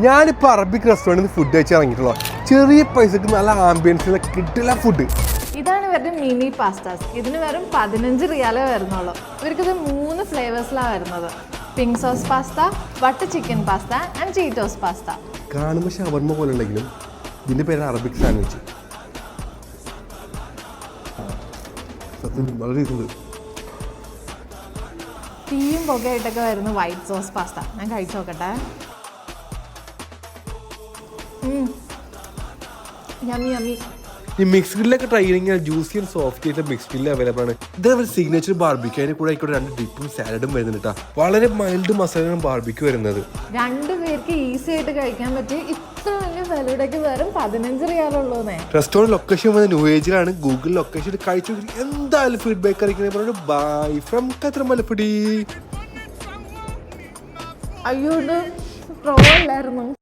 ഞാനിപ്പോൾ അറബിക് റെസ്റ്റോറൻറ്റിൽ ഫുഡ് കഴിച്ച് ഇറങ്ങിയിട്ടുള്ളൂ. ചെറിയ പൈസക്ക് നല്ല ആംബിയൻസിൽ കിട്ടില്ല ഫുഡ്. ഇതാണ് ഇവരുടെ മിനി പാസ്താസ്. ഇതിന് വെറും 15 റിയാലേ വരുന്നുള്ളൂ. ഇവർക്കിത് 3 ഫ്ലേവേഴ്സിലാണ് വരുന്നത്. Pink sauce pasta, butter chicken pasta and Cheetos pasta. കാണുമ്പോൾ ഷവർമ്മ പോലെ ഉണ്ടെങ്കിലും ഇതിൻ്റെ പേരാണ് അറബിക് സാൻഡ്വിച്ച്. സത്യം വളരെ ഇതുണ്ട്. തീയും പുകയായിട്ടൊക്കെ വരുന്ന വൈറ്റ് സോസ് പാസ്ത ഞാൻ കഴിച്ചു നോക്കട്ടെ. Yummy yummy. ഈ മിക്സ് ഗ്രില്ലൊക്കെ ട്രൈ ചെയ്യണമെങ്കിൽ ജ്യൂസി ആൻഡ് സോഫ്റ്റ് ആയിട്ട് മിക്സ് ഗ്രില്ല് അവൈലബിൾ ആണ്. ഇതേപോലെ സിഗ്നേച്ചർ ബാർബിക്യൂ, അതിന് കൂടെ ആയിക്കോട്ടെ 2 ഡിപ്പും സാലഡും വരുന്നുണ്ട് കേട്ടോ. വളരെ മൈൽഡ് മസാലയാണ് ബാർബിക്യൂ വരുന്നത്. 2 പേർക്ക് ഈസി ആയിട്ട് കഴിക്കാൻ പറ്റിയ ഇത്ര വലിയ വിലയുടെക്ക് വെറും 15 റിയാലുള്ളൂന്നേ. റെസ്റ്റോറൻറ്റ് ലൊക്കേഷൻ വന്നത് ന്യൂ ഏജിലാണ്. ഗൂഗിൾ ലൊക്കേഷൻ കഴിച്ചു എന്തായാലും ഫീഡ്ബാക്ക് അറിയിക്കുന്നത് പറഞ്ഞു. ബൈ ഫ്രം ഖത്തർ മലപ്പുടി. അയ്യോ ഇത് പ്രോ അല്ലായിരുന്നു.